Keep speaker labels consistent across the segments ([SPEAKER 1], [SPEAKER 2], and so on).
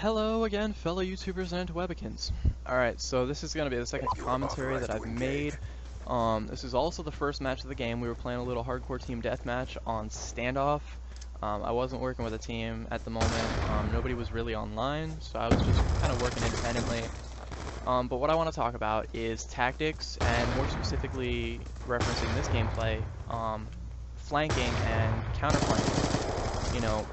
[SPEAKER 1] Hello again, fellow YouTubers and Webikins. Alright, so this is going to be the second commentary that I've made. This is also the first match of the game. We were playing a little hardcore team deathmatch on Standoff. I wasn't working with a team at the moment. Nobody was really online, so I was just kind of working independently. But what I want to talk about is tactics, and more specifically referencing this gameplay, flanking and counterflanking. You know,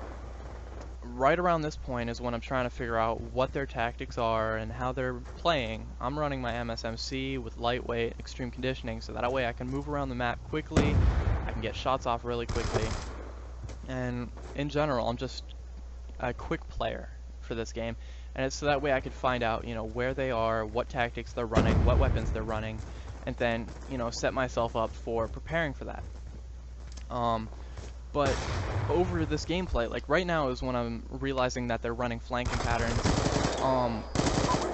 [SPEAKER 1] right around this point is when I'm trying to figure out what their tactics are and how they're playing. I'm running my MSMC with lightweight extreme conditioning so that way I can move around the map quickly, I can get shots off really quickly, and in general I'm just a quick player for this game, and it's so that way I could find out, you know, where they are, what tactics they're running, what weapons they're running, and then, you know, set myself up for preparing for that. But over this gameplay, like right now is when I'm realizing that they're running flanking patterns.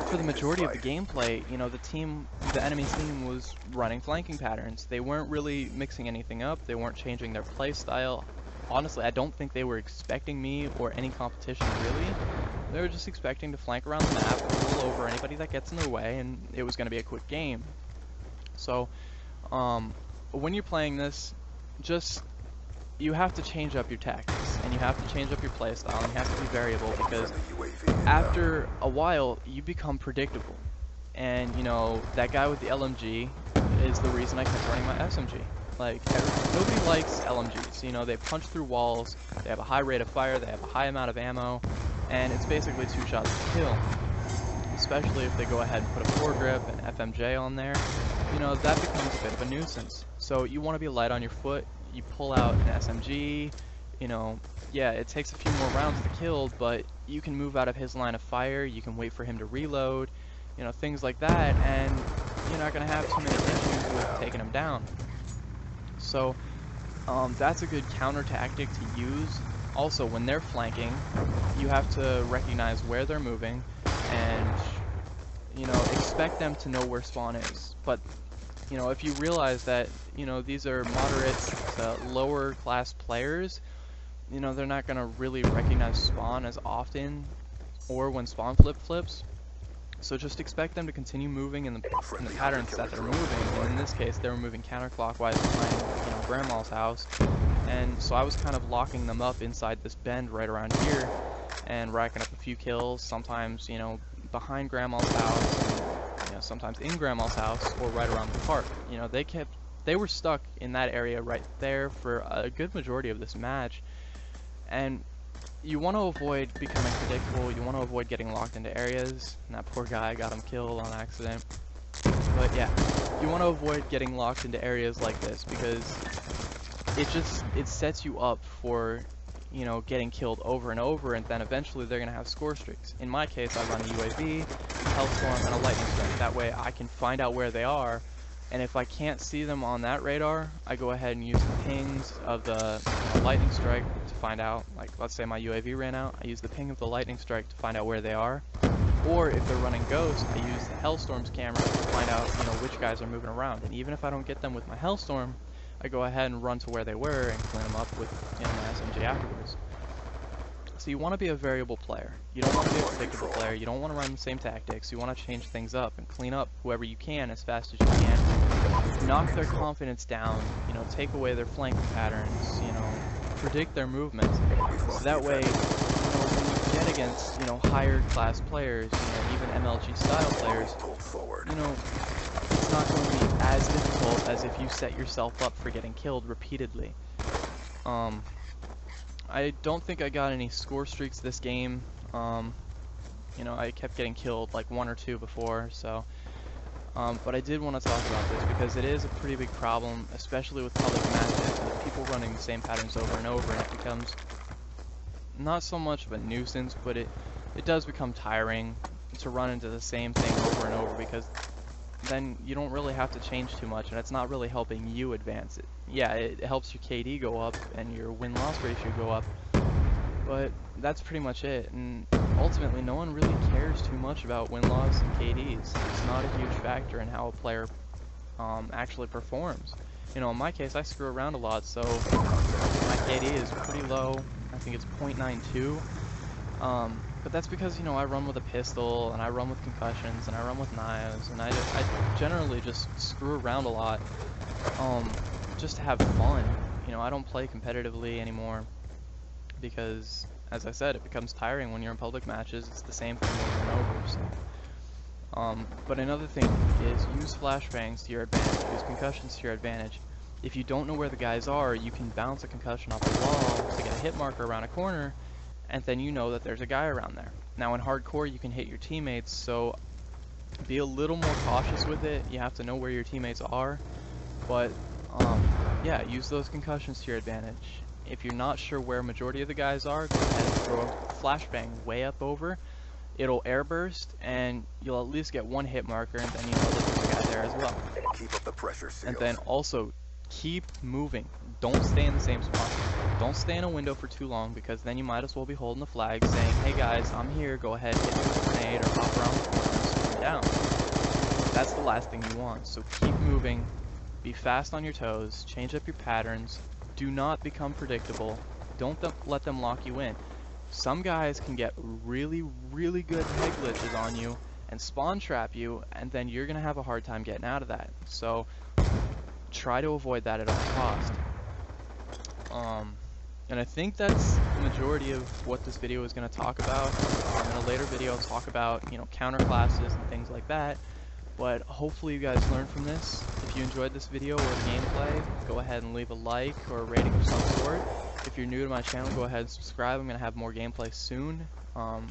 [SPEAKER 1] For the majority of the gameplay, you know, the enemy team was running flanking patterns. They weren't really mixing anything up. They weren't changing their play style. Honestly, I don't think they were expecting me or any competition really. They were just expecting to flank around the map, roll over anybody that gets in their way, and it was going to be a quick game. So, when you're playing this, you have to change up your tactics, and you have to change up your playstyle, and you have to be variable, because after a while, you become predictable. And, you know, that guy with the LMG is the reason I kept running my SMG. Like, nobody likes LMGs, you know, they punch through walls, they have a high rate of fire, they have a high amount of ammo, and it's basically 2 shots to kill. Especially if they go ahead and put a foregrip and FMJ on there, you know, that becomes a bit of a nuisance. So you want to be light on your foot. You pull out an SMG, you know, yeah, it takes a few more rounds to kill, but you can move out of his line of fire, you can wait for him to reload, you know, things like that, and you're not going to have too many issues with taking him down. So, that's a good counter tactic to use. Also, when they're flanking, you have to recognize where they're moving, and, you know, expect them to know where spawn is. But you know, if you realize that, you know, these are moderate to lower class players, you know, they're not going to really recognize spawn as often, or when spawn flips. So just expect them to continue moving in the patterns that they're moving. And in this case, they were moving counterclockwise behind, you know, Grandma's house. And so I was kind of locking them up inside this bend right around here and racking up a few kills, sometimes, you know, behind Grandma's house, and, you know, sometimes in Grandma's house or right around the park. You know, they were stuck in that area right there for a good majority of this match, and you want to avoid becoming predictable. You want to avoid getting locked into areas, and that poor guy got him killed on accident. But yeah, you want to avoid getting locked into areas like this, because it sets you up for, you know, getting killed over and over, and then eventually they're going to have score streaks. In my case, I run a UAV, a Hellstorm, and a Lightning Strike. That way I can find out where they are, and if I can't see them on that radar, I go ahead and use the pings of the Lightning Strike to find out, like, let's say my UAV ran out, I use the ping of the Lightning Strike to find out where they are. Or if they're running Ghost, I use the Hellstorm's camera to find out, you know, which guys are moving around. And even if I don't get them with my Hellstorm, I go ahead and run to where they were and clean them up with, you know, my SMG afterwards. So you want to be a variable player. You don't want to be a predictable player. You don't want to run the same tactics. You want to change things up and clean up whoever you can as fast as you can. Knock their confidence down, you know, take away their flanking patterns, you know, predict their movements. So that way, you know, when you get against, you know, higher class players, you know, even MLG style players, you know, it's not going to be as difficult as if you set yourself up for getting killed repeatedly. I don't think I got any score streaks this game. You know, I kept getting killed like 1 or 2 before, so. But I did want to talk about this because it is a pretty big problem, especially with public matches, and people running the same patterns over and over, and it becomes not so much of a nuisance, but it does become tiring to run into the same thing over and over, because then you don't really have to change too much, and it's not really helping you advance it. Yeah, it helps your KD go up and your win-loss ratio go up, but that's pretty much it. And ultimately, no one really cares too much about win-loss and KDs. It's not a huge factor in how a player actually performs. You know, in my case, I screw around a lot, so my KD is pretty low. I think it's 0.92. But that's because, you know, I run with a pistol, and I run with concussions, and I run with knives, and I generally just screw around a lot, just to have fun. You know, I don't play competitively anymore because, as I said, it becomes tiring when you're in public matches. It's the same thing over and over, so. But another thing is use flashbangs to your advantage, use concussions to your advantage. If you don't know where the guys are, you can bounce a concussion off the wall to get a hit marker around a corner, and then you know that there's a guy around there. Now in hardcore you can hit your teammates, so be a little more cautious with it. You have to know where your teammates are, but yeah, use those concussions to your advantage. If you're not sure where majority of the guys are, go ahead and throw a flashbang way up over. It'll airburst, and you'll at least get one hit marker, and then you know that there's a guy there as well.
[SPEAKER 2] Keep up the pressure, SEALs.
[SPEAKER 1] And then also, keep moving. Don't stay in the same spot. Don't stay in a window for too long, because then you might as well be holding the flag saying, hey guys, I'm here, go ahead, hit me with a grenade, or hop around the corner and slow me down. That's the last thing you want, so keep moving, be fast on your toes, change up your patterns, do not become predictable, don't let them lock you in. Some guys can get really, really good head glitches on you and spawn trap you, and then you're going to have a hard time getting out of that. So try to avoid that at all cost. And I think that's the majority of what this video is going to talk about. In a later video I'll talk about, you know, counter classes and things like that. But hopefully you guys learned from this. If you enjoyed this video or the gameplay, go ahead and leave a like or a rating of some sort. If you're new to my channel, go ahead and subscribe. I'm going to have more gameplay soon. I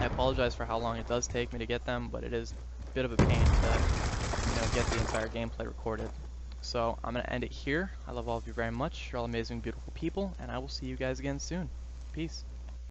[SPEAKER 1] apologize for how long it does take me to get them, but it is a bit of a pain to, you know, get the entire gameplay recorded. So I'm going to end it here. I love all of you very much. You're all amazing, beautiful people, and I will see you guys again soon. Peace.